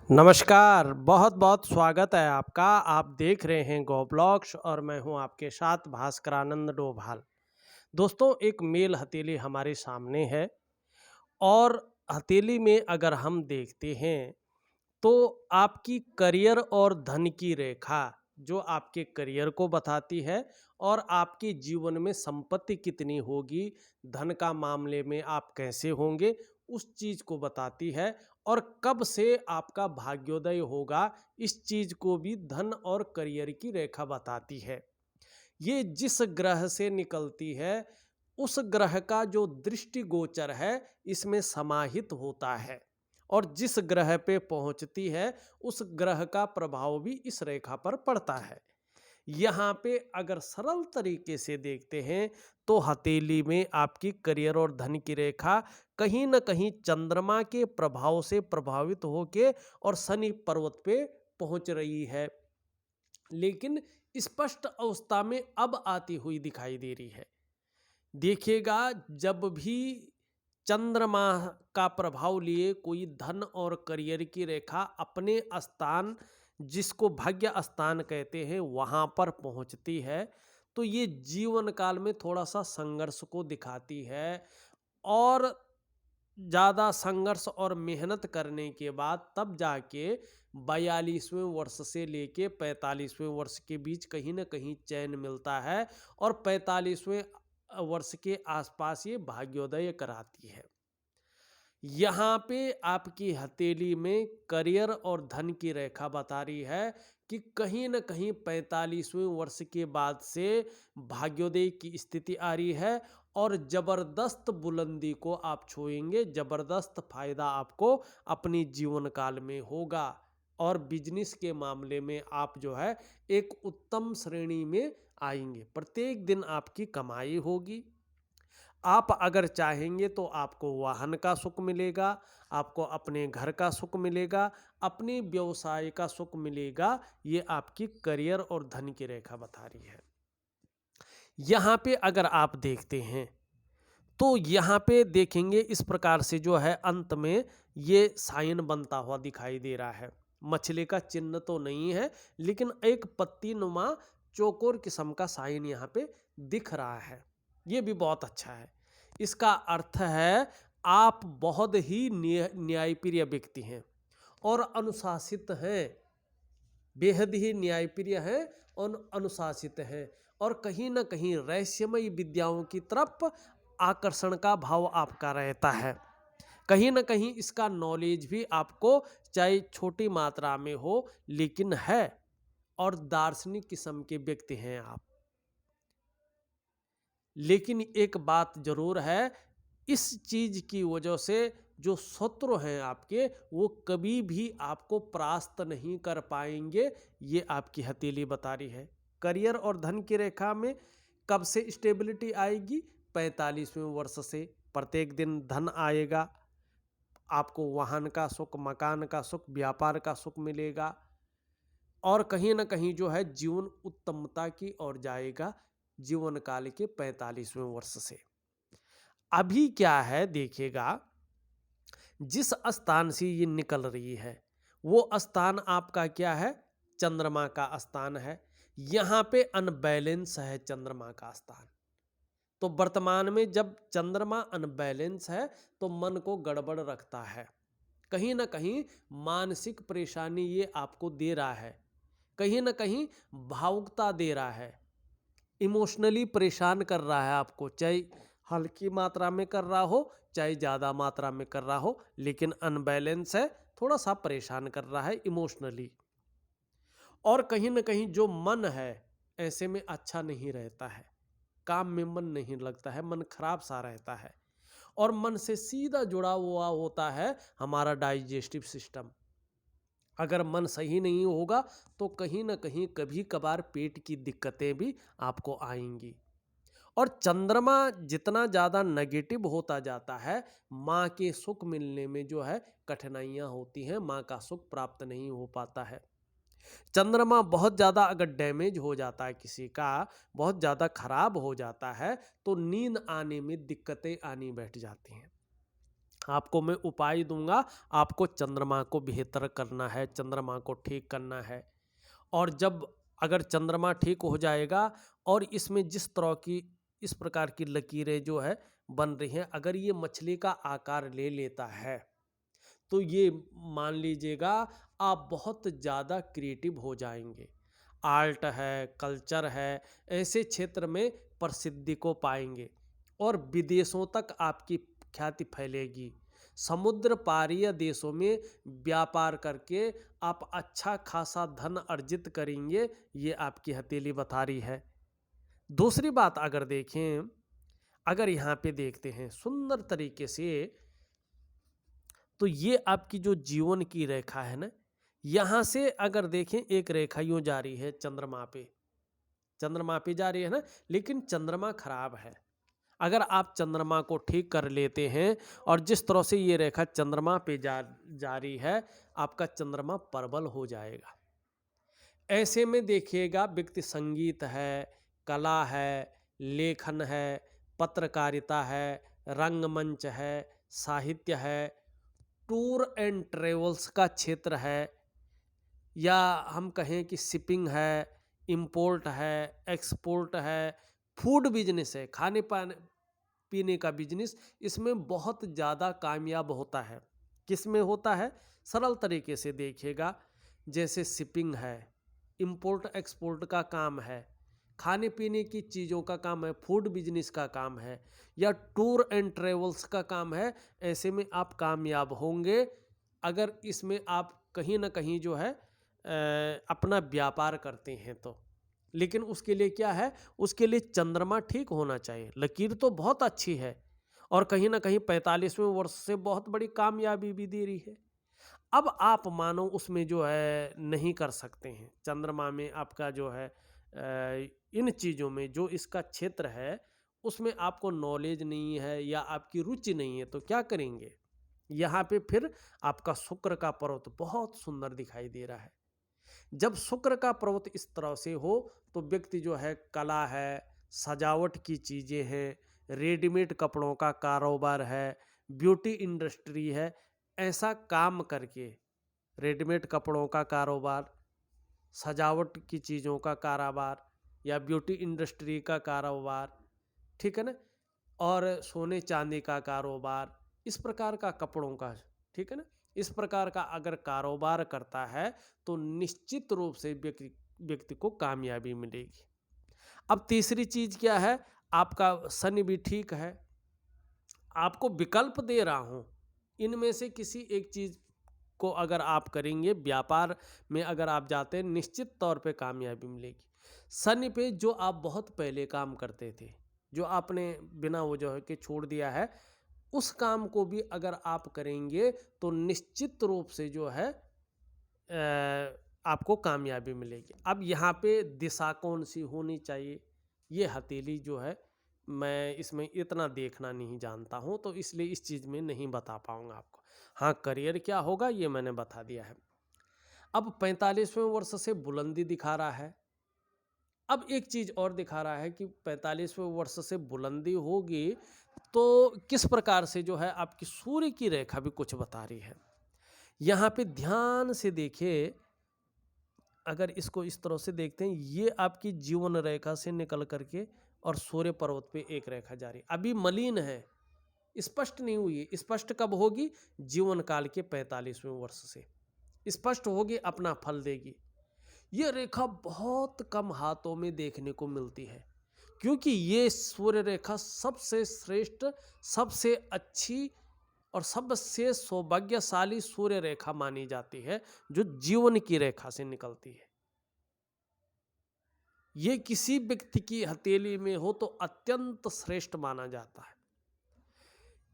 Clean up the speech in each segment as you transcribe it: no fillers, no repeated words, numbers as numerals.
नमस्कार, बहुत बहुत स्वागत है आपका। आप देख रहे हैं गो ब्लॉग्स और मैं हूं आपके साथ भास्करानंद डोभाल। दोस्तों, एक मेल हथेली हमारे सामने है और हथेली में अगर हम देखते हैं तो आपकी करियर और धन की रेखा जो आपके करियर को बताती है और आपके जीवन में संपत्ति कितनी होगी, धन का मामले में आप कैसे होंगे, उस चीज को बताती है। और कब से आपका भाग्योदय होगा, इस चीज को भी धन और करियर की रेखा बताती है। ये जिस ग्रह से निकलती है उस ग्रह का जो दृष्टिगोचर है इसमें समाहित होता है और जिस ग्रह पे पहुंचती है उस ग्रह का प्रभाव भी इस रेखा पर पड़ता है। यहाँ पे अगर सरल तरीके से देखते हैं तो हथेली में आपकी करियर और धन की रेखा कहीं ना कहीं चंद्रमा के प्रभाव से प्रभावित होके और शनि पर्वत पे पहुंच रही है, लेकिन स्पष्ट अवस्था में अब आती हुई दिखाई दे रही है। देखिएगा, जब भी चंद्रमा का प्रभाव लिए कोई धन और करियर की रेखा अपने स्थान, जिसको भाग्य स्थान कहते हैं, वहां पर पहुंचती है तो ये जीवन काल में थोड़ा सा संघर्ष को दिखाती है और ज़्यादा संघर्ष और मेहनत करने के बाद तब जाके 42वें वर्ष से लेके 45वें वर्ष के बीच कहीं ना कहीं चैन मिलता है और 45वें वर्ष के आसपास ये भाग्योदय कराती है। यहाँ पे आपकी हथेली में करियर और धन की रेखा बता रही है कि कहीं न कहीं 45वें वर्ष के बाद से भाग्योदय की स्थिति आ रही है और ज़बरदस्त बुलंदी को आप छुएंगे, ज़बरदस्त फायदा आपको अपनी जीवन काल में होगा और बिजनेस के मामले में आप जो है एक उत्तम श्रेणी में आएंगे। प्रत्येक दिन आपकी कमाई होगी। आप अगर चाहेंगे तो आपको वाहन का सुख मिलेगा, आपको अपने घर का सुख मिलेगा, अपने व्यवसाय का सुख मिलेगा। ये आपकी करियर और धन की रेखा बता रही है। यहाँ पे अगर आप देखते हैं तो यहाँ पे देखेंगे इस प्रकार से जो है अंत में ये साइन बनता हुआ दिखाई दे रहा है। मछली का चिन्ह तो नहीं है लेकिन एक पत्ती नुमा चौकोर किस्म का साइन यहाँ पे दिख रहा है। ये भी बहुत अच्छा है। इसका अर्थ है आप बहुत ही न्यायप्रिय व्यक्ति हैं और अनुशासित हैं, बेहद ही न्यायप्रिय हैं और अनुशासित हैं और कहीं ना कहीं रहस्यमयी विद्याओं की तरफ आकर्षण का भाव आपका रहता है। कहीं ना कहीं इसका नॉलेज भी आपको चाहे छोटी मात्रा में हो लेकिन है और दार्शनिक किस्म के व्यक्ति हैं आप। लेकिन एक बात जरूर है, इस चीज की वजह से जो शत्रु हैं आपके वो कभी भी आपको परास्त नहीं कर पाएंगे। ये आपकी हथेली बता रही है। करियर और धन की रेखा में कब से स्टेबिलिटी आएगी? 45वें वर्ष से प्रत्येक दिन धन आएगा, आपको वाहन का सुख, मकान का सुख, व्यापार का सुख मिलेगा और कहीं ना कहीं जो है जीवन उत्तमता की ओर जाएगा जीवन काल के 45वें वर्ष से। अभी क्या है देखिएगा, जिस स्थान से ये निकल रही है वो स्थान आपका क्या है? चंद्रमा का स्थान है। यहाँ पे अनबैलेंस है चंद्रमा का स्थान। तो वर्तमान में जब चंद्रमा अनबैलेंस है तो मन को गड़बड़ रखता है, कहीं ना कहीं मानसिक परेशानी ये आपको दे रहा है, कहीं ना कहीं भावुकता दे रहा है, इमोशनली परेशान कर रहा है आपको, चाहे हल्की मात्रा में कर रहा हो चाहे ज़्यादा मात्रा में कर रहा हो, लेकिन अनबैलेंस है, थोड़ा सा परेशान कर रहा है इमोशनली। और कहीं ना कहीं जो मन है ऐसे में अच्छा नहीं रहता है, काम में मन नहीं लगता है, मन खराब सा रहता है और मन से सीधा जुड़ा हुआ होता है हमारा डाइजेस्टिव सिस्टम। अगर मन सही नहीं होगा तो कहीं ना कहीं कभी कभार पेट की दिक्कतें भी आपको आएंगी। और चंद्रमा जितना ज़्यादा नेगेटिव होता जाता है माँ के सुख मिलने में जो है कठिनाइयाँ होती हैं, माँ का सुख प्राप्त नहीं हो पाता है। चंद्रमा बहुत ज़्यादा अगर डैमेज हो जाता है, किसी का बहुत ज़्यादा खराब हो जाता है तो नींद आने में दिक्कतें आनी बैठ जाती हैं। आपको मैं उपाय दूंगा। आपको चंद्रमा को बेहतर करना है, चंद्रमा को ठीक करना है। और जब अगर चंद्रमा ठीक हो जाएगा और इसमें जिस तरह की इस प्रकार की लकीरें जो है बन रही हैं, अगर ये मछली का आकार ले लेता है तो ये मान लीजिएगा आप बहुत ज़्यादा क्रिएटिव हो जाएंगे। आर्ट है, कल्चर है, ऐसे क्षेत्र में प्रसिद्धि को पाएंगे और विदेशों तक आपकी ख्याति फैलेगी। समुद्र पारीय देशों में व्यापार करके आप अच्छा खासा धन अर्जित करेंगे, ये आपकी हथेली बता रही है। दूसरी बात अगर देखें, अगर यहाँ पे देखते हैं सुंदर तरीके से, तो ये आपकी जो जीवन की रेखा है ना, यहाँ से अगर देखें एक रेखा यूं जा रही है चंद्रमा पे, चंद्रमा पे जा रही है ना, लेकिन चंद्रमा खराब है। अगर आप चंद्रमा को ठीक कर लेते हैं और जिस तरह से ये रेखा चंद्रमा पे जा रही है, आपका चंद्रमा प्रबल हो जाएगा। ऐसे में देखिएगा व्यक्ति संगीत है, कला है, लेखन है, पत्रकारिता है, रंगमंच है, साहित्य है, टूर एंड ट्रेवल्स का क्षेत्र है, या हम कहें कि शिपिंग है, इंपोर्ट है, एक्सपोर्ट है, फूड बिजनेस है, खाने पाने पीने का बिजनेस, इसमें बहुत ज़्यादा कामयाब होता है। किस में होता है? सरल तरीके से देखिएगा, जैसे शिपिंग है, इंपोर्ट एक्सपोर्ट का काम है, खाने पीने की चीज़ों का काम है, फूड बिजनेस का काम है, या टूर एंड ट्रेवल्स का काम है। ऐसे में आप कामयाब होंगे अगर इसमें आप कहीं ना कहीं जो है अपना व्यापार करते हैं तो। लेकिन उसके लिए क्या है? उसके लिए चंद्रमा ठीक होना चाहिए। लकीर तो बहुत अच्छी है और कहीं ना कहीं 45वें वर्ष से बहुत बड़ी कामयाबी भी दे रही है। अब आप मानो उसमें जो है नहीं कर सकते हैं, चंद्रमा में आपका जो है इन चीज़ों में जो इसका क्षेत्र है उसमें आपको नॉलेज नहीं है या आपकी रुचि नहीं है, तो क्या करेंगे? यहाँ पे फिर आपका शुक्र का पर्वत बहुत सुंदर दिखाई दे रहा है। जब शुक्र का पर्वत इस तरह से हो तो व्यक्ति जो है कला है, सजावट की चीज़ें हैं, रेडीमेड कपड़ों का कारोबार है, ब्यूटी इंडस्ट्री है, ऐसा काम करके रेडीमेड कपड़ों का कारोबार, सजावट की चीज़ों का कारोबार या ब्यूटी इंडस्ट्री का कारोबार, ठीक है ना, और सोने चांदी का कारोबार, इस प्रकार का कपड़ों का, ठीक है ना, इस प्रकार का अगर कारोबार करता है तो निश्चित रूप से व्यक्ति को कामयाबी मिलेगी। अब तीसरी चीज़ क्या है? आपका शनि भी ठीक है। आपको विकल्प दे रहा हूँ, इनमें से किसी एक चीज़ को अगर आप करेंगे, व्यापार में अगर आप जाते हैं, निश्चित तौर पे कामयाबी मिलेगी। शनि पे जो आप बहुत पहले काम करते थे, जो आपने बिना वजह के छोड़ दिया है, उस काम को भी अगर आप करेंगे तो निश्चित रूप से जो है आपको कामयाबी मिलेगी। अब यहाँ पे दिशा कौन सी होनी चाहिए, ये हथेली जो है मैं इसमें इतना देखना नहीं जानता हूँ, तो इसलिए इस चीज़ में नहीं बता पाऊँगा आपको। हाँ, करियर क्या होगा ये मैंने बता दिया है। अब 45वें वर्ष से बुलंदी दिखा रहा है। अब एक चीज़ और दिखा रहा है कि 45वें वर्ष से बुलंदी होगी तो किस प्रकार से जो है आपकी सूर्य की रेखा भी कुछ बता रही है। यहाँ पे ध्यान से देखिए, अगर इसको इस तरह से देखते हैं, ये आपकी जीवन रेखा से निकल करके और सूर्य पर्वत पे एक रेखा जा रही, अभी मलिन है, स्पष्ट नहीं हुई है। स्पष्ट कब होगी? जीवन काल के 45वें वर्ष से स्पष्ट होगी, अपना फल देगी। ये रेखा बहुत कम हाथों में देखने को मिलती है, क्योंकि ये सूर्य रेखा सबसे श्रेष्ठ, सबसे अच्छी और सबसे सौभाग्यशाली सूर्य रेखा मानी जाती है, जो जीवन की रेखा से निकलती है। ये किसी व्यक्ति की हथेली में हो तो अत्यंत श्रेष्ठ माना जाता है।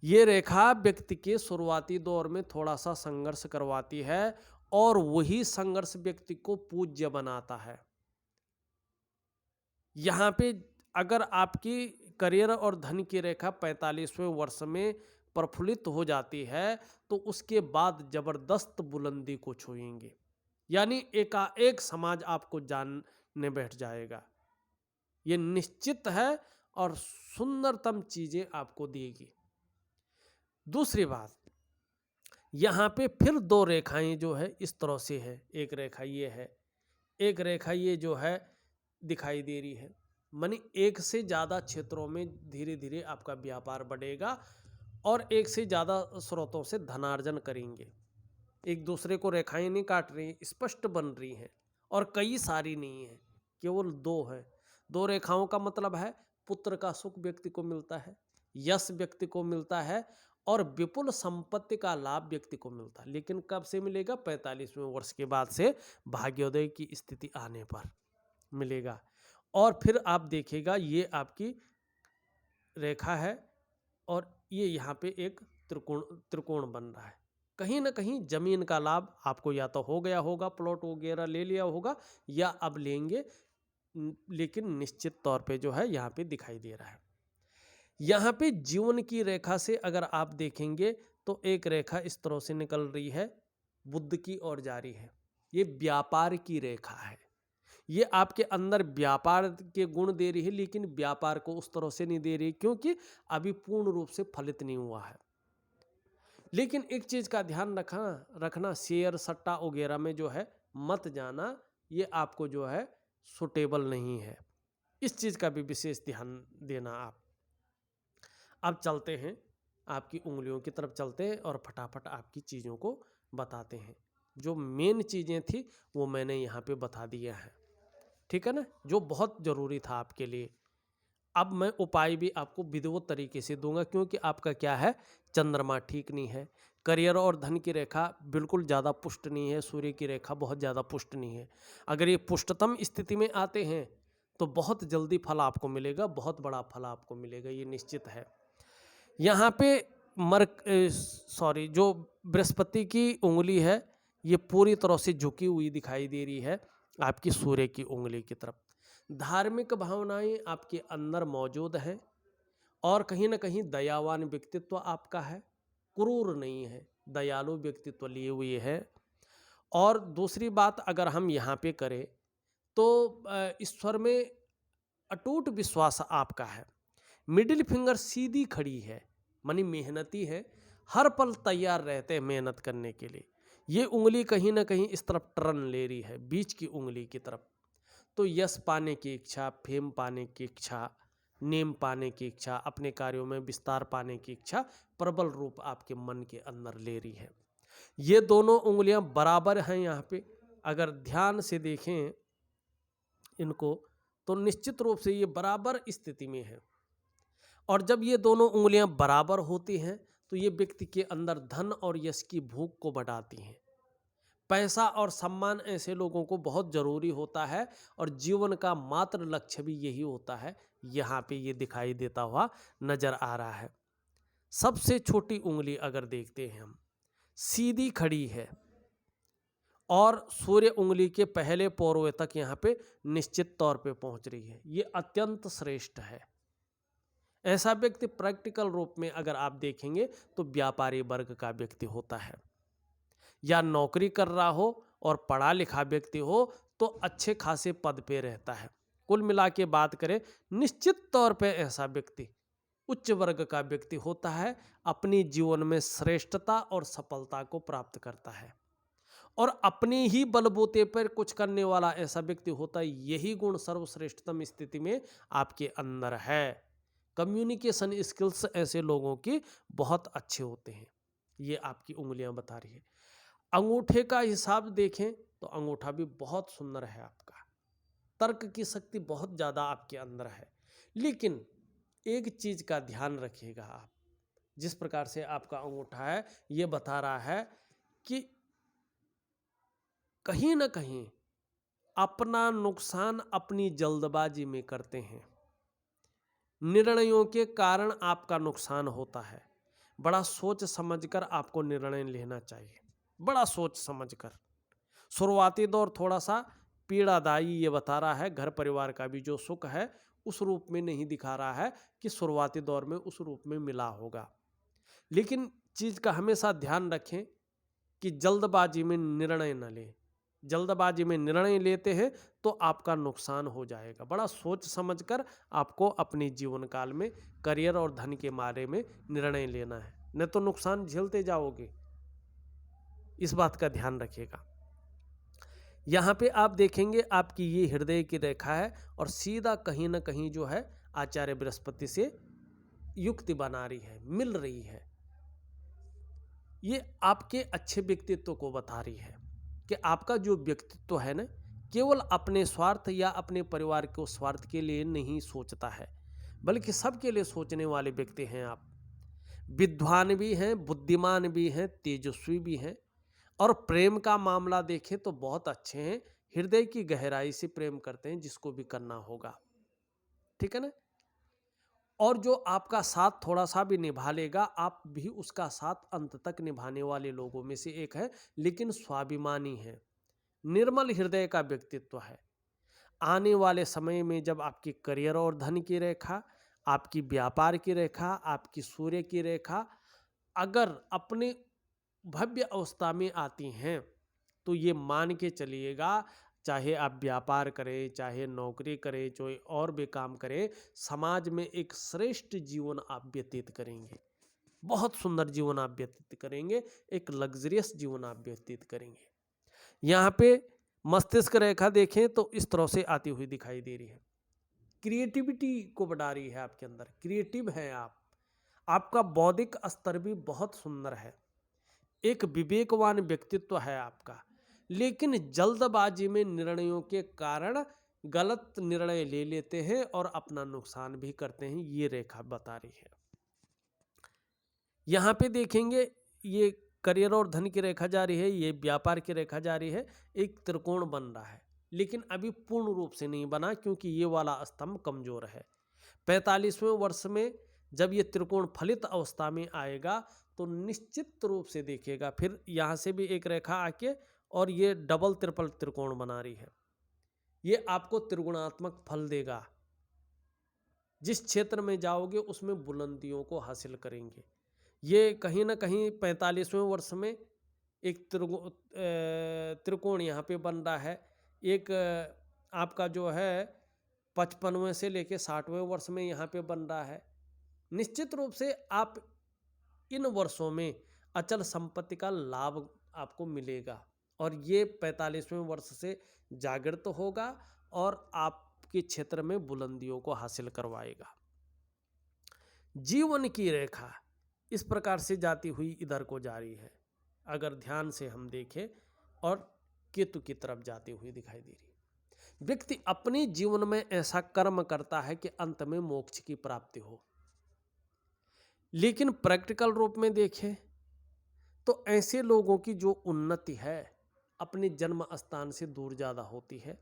ये रेखा व्यक्ति के शुरुआती दौर में थोड़ा सा संघर्ष करवाती है और वही संघर्ष व्यक्ति को पूज्य बनाता है। यहाँ पे अगर आपकी करियर और धन की रेखा 45वें वर्ष में प्रफुल्लित हो जाती है तो उसके बाद जबरदस्त बुलंदी को छुएंगे, यानी एकाएक समाज आपको जानने बैठ जाएगा। ये निश्चित है और सुंदरतम चीजें आपको देगी। दूसरी बात, यहाँ पे फिर दो रेखाएं जो है इस तरह से है, एक रेखा ये है, एक रेखा ये जो है दिखाई दे रही है। मानी एक से ज़्यादा क्षेत्रों में धीरे धीरे आपका व्यापार बढ़ेगा और एक से ज़्यादा स्रोतों से धनार्जन करेंगे। एक दूसरे को रेखाएं नहीं काट रही, स्पष्ट बन रही हैं और कई सारी नहीं है, केवल दो है। दो रेखाओं का मतलब है पुत्र का सुख व्यक्ति को मिलता है, यश व्यक्ति को मिलता है और विपुल संपत्ति का लाभ व्यक्ति को मिलता है। लेकिन कब से मिलेगा? 45वें वर्ष के बाद से भाग्योदय की स्थिति आने पर मिलेगा। और फिर आप देखिएगा ये आपकी रेखा है और ये यहाँ पे एक त्रिकोण त्रिकोण बन रहा है। कहीं ना कहीं जमीन का लाभ आपको या तो हो गया होगा, प्लॉट वगैरह ले लिया होगा या अब लेंगे, लेकिन निश्चित तौर पे जो है यहाँ पे दिखाई दे रहा है। यहाँ पे जीवन की रेखा से अगर आप देखेंगे तो एक रेखा इस तरह से निकल रही है, बुध की ओर जा रही है। ये व्यापार की रेखा है, ये आपके अंदर व्यापार के गुण दे रही है, लेकिन व्यापार को उस तरह से नहीं दे रही क्योंकि अभी पूर्ण रूप से फलित नहीं हुआ है। लेकिन एक चीज का ध्यान रखना शेयर सट्टा वगैरह में जो है मत जाना, ये आपको जो है सुटेबल नहीं है। इस चीज का भी विशेष ध्यान देना आप। अब चलते हैं आपकी उंगलियों की तरफ चलते हैं और फटाफट आपकी चीज़ों को बताते हैं। जो मेन चीज़ें थी वो मैंने यहाँ पे बता दिया है, ठीक है ना, जो बहुत ज़रूरी था आपके लिए। अब मैं उपाय भी आपको विधिवत तरीके से दूंगा क्योंकि आपका क्या है, चंद्रमा ठीक नहीं है, करियर और धन की रेखा बिल्कुल ज़्यादा पुष्ट नहीं है, सूर्य की रेखा बहुत ज़्यादा पुष्ट नहीं है। अगर ये पुष्टतम स्थिति में आते हैं तो बहुत जल्दी फल आपको मिलेगा, बहुत बड़ा फल आपको मिलेगा, ये निश्चित है। यहाँ पे जो बृहस्पति की उंगली है ये पूरी तरह से झुकी हुई दिखाई दे रही है आपकी सूर्य की उंगली की तरफ। धार्मिक भावनाएं आपके अंदर मौजूद हैं और कहीं ना कहीं दयावान व्यक्तित्व आपका है, क्रूर नहीं है, दयालु व्यक्तित्व लिए हुए है। और दूसरी बात अगर हम यहाँ पे करें तो ईश्वर में अटूट विश्वास आपका है। मिडिल फिंगर सीधी खड़ी है, मानी मेहनती है, हर पल तैयार रहते हैं मेहनत करने के लिए। ये उंगली कहीं ना कहीं इस तरफ टर्न ले रही है, बीच की उंगली की तरफ। तो यश पाने की इच्छा, फेम पाने की इच्छा, नेम पाने की इच्छा, अपने कार्यों में विस्तार पाने की इच्छा प्रबल रूप आपके मन के अंदर ले रही है। ये दोनों उंगलियां बराबर हैं यहाँ पे, अगर ध्यान से देखें इनको तो निश्चित रूप से ये बराबर स्थिति में है। और जब ये दोनों उंगलियां बराबर होती हैं तो ये व्यक्ति के अंदर धन और यश की भूख को बढ़ाती हैं। पैसा और सम्मान ऐसे लोगों को बहुत जरूरी होता है और जीवन का मात्र लक्ष्य भी यही होता है। यहाँ पे ये दिखाई देता हुआ नजर आ रहा है। सबसे छोटी उंगली अगर देखते हैं हम, सीधी खड़ी है और सूर्य उंगली के पहले पोरवे तक यहाँ पे निश्चित तौर पे पहुंच रही है। ये अत्यंत श्रेष्ठ है। ऐसा व्यक्ति प्रैक्टिकल रूप में अगर आप देखेंगे तो व्यापारी वर्ग का व्यक्ति होता है, या नौकरी कर रहा हो और पढ़ा लिखा व्यक्ति हो तो अच्छे खासे पद पे रहता है। कुल मिला के बात करें, निश्चित तौर पे ऐसा व्यक्ति उच्च वर्ग का व्यक्ति होता है, अपनी जीवन में श्रेष्ठता और सफलता को प्राप्त करता है और अपने ही बलबूते पर कुछ करने वाला ऐसा व्यक्ति होता है। यही गुण सर्वश्रेष्ठतम स्थिति में आपके अंदर है। कम्युनिकेशन स्किल्स ऐसे लोगों की बहुत अच्छे होते हैं, ये आपकी उंगलियां बता रही है। अंगूठे का हिसाब देखें तो अंगूठा भी बहुत सुंदर है आपका, तर्क की शक्ति बहुत ज़्यादा आपके अंदर है। लेकिन एक चीज़ का ध्यान रखिएगा आप, जिस प्रकार से आपका अंगूठा है ये बता रहा है कि कहीं ना कहीं अपना नुकसान अपनी जल्दबाजी में करते हैं। निर्णयों के कारण आपका नुकसान होता है। बड़ा सोच समझकर आपको निर्णय लेना चाहिए, बड़ा सोच समझकर। शुरुआती दौर थोड़ा सा पीड़ादायी ये बता रहा है, घर परिवार का भी जो सुख है उस रूप में नहीं दिखा रहा है कि शुरुआती दौर में उस रूप में मिला होगा। लेकिन चीज़ का हमेशा ध्यान रखें कि जल्दबाजी में निर्णय न लें। जल्दबाजी में निर्णय लेते हैं तो आपका नुकसान हो जाएगा। बड़ा सोच समझकर आपको अपने जीवन काल में करियर और धन के बारे में निर्णय लेना है, नहीं तो नुकसान झेलते जाओगे। इस बात का ध्यान रखिएगा। यहाँ पे आप देखेंगे आपकी ये हृदय की रेखा है और सीधा कहीं ना कहीं जो है आचार्य बृहस्पति से युक्ति बना रही है, मिल रही है। ये आपके अच्छे व्यक्तित्व को बता रही है कि आपका जो व्यक्तित्व है ना, केवल अपने स्वार्थ या अपने परिवार को स्वार्थ के लिए नहीं सोचता है, बल्कि सबके लिए सोचने वाले व्यक्ति हैं आप। विद्वान भी हैं, बुद्धिमान भी हैं, तेजस्वी भी हैं। और प्रेम का मामला देखें तो बहुत अच्छे हैं, हृदय की गहराई से प्रेम करते हैं जिसको भी करना होगा, ठीक है ना। और जो आपका साथ थोड़ा सा भी निभा लेगा, आप भी उसका साथ अंत तक निभाने वाले लोगों में से एक है, लेकिन स्वाभिमानी है, निर्मल हृदय का व्यक्तित्व है। आने वाले समय में जब आपकी करियर और धन की रेखा, आपकी व्यापार की रेखा, आपकी सूर्य की रेखा अगर अपने भव्य अवस्था में आती हैं, तो ये मान के चलिएगा, चाहे आप व्यापार करें, चाहे नौकरी करें, चाहे और भी काम करें, समाज में एक श्रेष्ठ जीवन आप व्यतीत करेंगे। बहुत सुंदर जीवन आप व्यतीत करेंगे, एक लग्जरियस जीवन आप व्यतीत करेंगे। यहाँ पे मस्तिष्क रेखा देखें तो इस तरह से आती हुई दिखाई दे रही है। क्रिएटिविटी को बढ़ा रही है, आपके अंदर क्रिएटिव हैं आप। आपका बौद्धिक स्तर भी बहुत सुंदर है, एक विवेकवान व्यक्तित्व है आपका, लेकिन जल्दबाजी में निर्णयों के कारण गलत निर्णय ले लेते हैं और अपना नुकसान भी करते हैं, ये रेखा बता रही है। यहाँ पे देखेंगे ये करियर और धन की रेखा जा रही है, ये व्यापार की रेखा जा रही है, एक त्रिकोण बन रहा है, लेकिन अभी पूर्ण रूप से नहीं बना क्योंकि ये वाला स्तंभ कमजोर है। 45वें वर्ष में जब ये त्रिकोण फलित अवस्था में आएगा तो निश्चित रूप से देखिएगा, फिर यहाँ से भी एक रेखा आके और ये डबल ट्रिपल त्रिकोण बना रही है, ये आपको त्रिगुणात्मक फल देगा। जिस क्षेत्र में जाओगे उसमें बुलंदियों को हासिल करेंगे। ये कहीं ना कहीं 45वें वर्ष में एक त्रिकोण यहाँ पे बन रहा है, एक आपका जो है 55वें से लेके 60वें वर्ष में यहाँ पे बन रहा है। निश्चित रूप से आप इन वर्षों में अचल संपत्ति का लाभ आपको मिलेगा और ये 45वें वर्ष से जागृत होगा और आपके क्षेत्र में बुलंदियों को हासिल करवाएगा। जीवन की रेखा इस प्रकार से जाती हुई इधर को जा रही है, अगर ध्यान से हम देखें, और केतु की तरफ जाती हुई दिखाई दे रही है। व्यक्ति अपने जीवन में ऐसा कर्म करता है कि अंत में मोक्ष की प्राप्ति हो, लेकिन प्रैक्टिकल रूप में देखें तो ऐसे लोगों की जो उन्नति है अपने जन्म स्थान से दूर ज़्यादा होती है।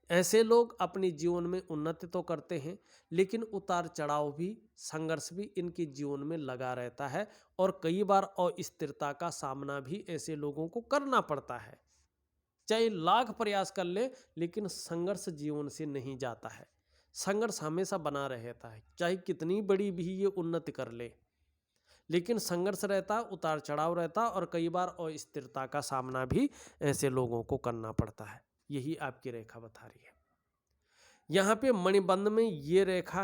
ऐसे लोग अपने जीवन में उन्नति तो करते हैं, लेकिन उतार चढ़ाव भी, संघर्ष भी इनके जीवन में लगा रहता है और कई बार अस्थिरता का सामना भी ऐसे लोगों को करना पड़ता है। चाहे लाख प्रयास कर ले, लेकिन संघर्ष जीवन से नहीं जाता है। संघर्ष हमेशा बना रहता है, चाहे कितनी बड़ी भी ये उन्नति कर ले, लेकिन संघर्ष रहता, उतार चढ़ाव रहता और कई बार अस्थिरता का सामना भी ऐसे लोगों को करना पड़ता है। यही आपकी रेखा बता रही है। यहाँ पे मणिबंध में ये रेखा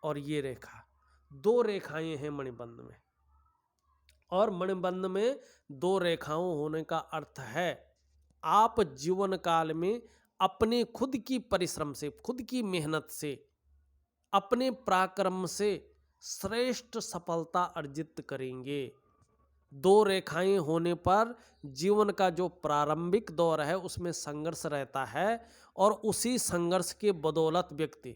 और ये रेखा, दो रेखाएं हैं मणिबंध में, और मणिबंध में दो रेखाओं होने का अर्थ है आप जीवन काल में अपने खुद की परिश्रम से, खुद की मेहनत से, अपने पराक्रम से श्रेष्ठ सफलता अर्जित करेंगे। दो रेखाएं होने पर जीवन का जो प्रारंभिक दौर है उसमें संघर्ष रहता है और उसी संघर्ष के बदौलत व्यक्ति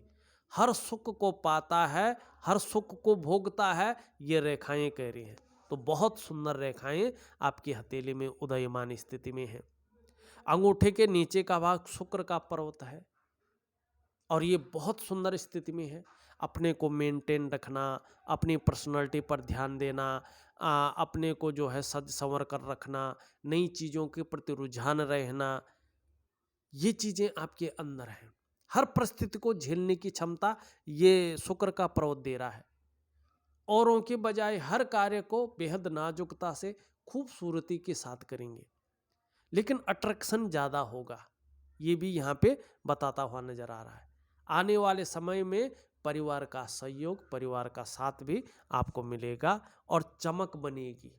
हर सुख को पाता है, हर सुख को भोगता है, ये रेखाएं कह रही हैं। तो बहुत सुंदर रेखाएं आपकी हथेली में उदयमान स्थिति में है। अंगूठे के नीचे का भाग शुक्र का पर्वत है और ये बहुत सुंदर स्थिति में है। अपने को मेंटेन रखना, अपनी पर्सनालिटी पर ध्यान देना, अपने को जो है सज संवर कर रखना, नई चीज़ों के प्रति रुझान रहना, ये चीज़ें आपके अंदर हैं। हर परिस्थिति को झेलने की क्षमता ये शुक्र का पर्वत दे रहा है। औरों के बजाय हर कार्य को बेहद नाजुकता से, खूबसूरती के साथ करेंगे, लेकिन अट्रैक्शन ज़्यादा होगा, ये भी यहाँ पे बताता हुआ नजर आ रहा है। आने वाले समय में परिवार का सहयोग, परिवार का साथ भी आपको मिलेगा और चमक बनेगी।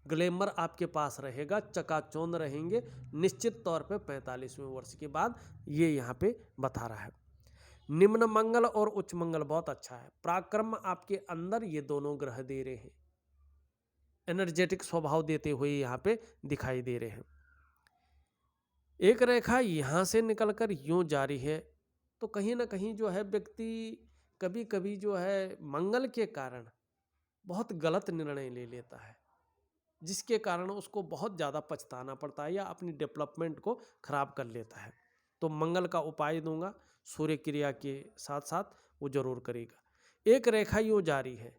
ग्लैमर आपके पास रहेगा, चकाचौंध रहेंगे निश्चित तौर पे 45वें वर्ष के बाद, ये यहाँ पे बता रहा है। निम्न मंगल और उच्च मंगल बहुत अच्छा है। पराक्रम आपके अंदर ये दोनों ग्रह दे रहे हैं, एनर्जेटिक स्वभाव देते हुए यहाँ पे दिखाई दे रहे हैं। एक रेखा यहाँ से निकलकर यूं जारी है, तो कहीं ना कहीं जो है व्यक्ति कभी कभी जो है मंगल के कारण बहुत गलत निर्णय ले लेता है, जिसके कारण उसको बहुत ज़्यादा पछताना पड़ता है या अपनी डेवलपमेंट को खराब कर लेता है। तो मंगल का उपाय दूंगा, सूर्य क्रिया के साथ साथ वो जरूर करेगा। एक रेखा यूं जारी है,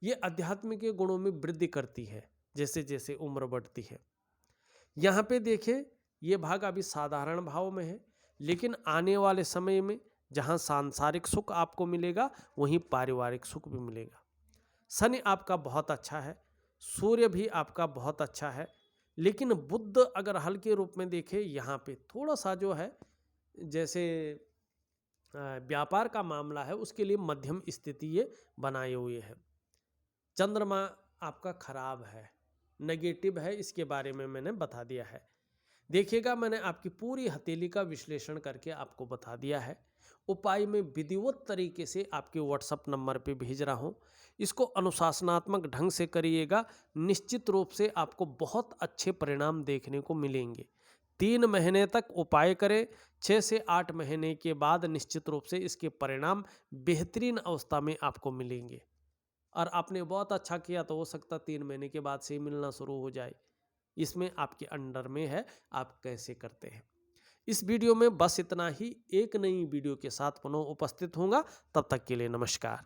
ये अध्यात्म के गुणों में वृद्धि करती है जैसे जैसे उम्र बढ़ती है। यहाँ पे देखिए ये भाग अभी साधारण भाव में है, लेकिन आने वाले समय में जहाँ सांसारिक सुख आपको मिलेगा वहीं पारिवारिक सुख भी मिलेगा। शनि आपका बहुत अच्छा है, सूर्य भी आपका बहुत अच्छा है, लेकिन बुध अगर हल के रूप में देखें यहाँ पे थोड़ा सा जो है जैसे व्यापार का मामला है उसके लिए मध्यम स्थिति ये बनाए हुए है। चंद्रमा आपका खराब है, नेगेटिव है, इसके बारे में मैंने बता दिया है। देखिएगा मैंने आपकी पूरी हथेली का विश्लेषण करके आपको बता दिया है। उपाय में विधिवत तरीके से आपके व्हाट्सएप नंबर पे भेज रहा हूँ, इसको अनुशासनात्मक ढंग से करिएगा, निश्चित रूप से आपको बहुत अच्छे परिणाम देखने को मिलेंगे। 3 महीने तक उपाय करें, 6 से 8 महीने के बाद निश्चित रूप से इसके परिणाम बेहतरीन अवस्था में आपको मिलेंगे। और आपने बहुत अच्छा किया तो हो सकता 3 महीने के बाद से ही मिलना शुरू हो जाए। इसमें आपके अंडर में है आप कैसे करते हैं। इस वीडियो में बस इतना ही। एक नई वीडियो के साथ पुनः उपस्थित होऊंगा, तब तक के लिए नमस्कार।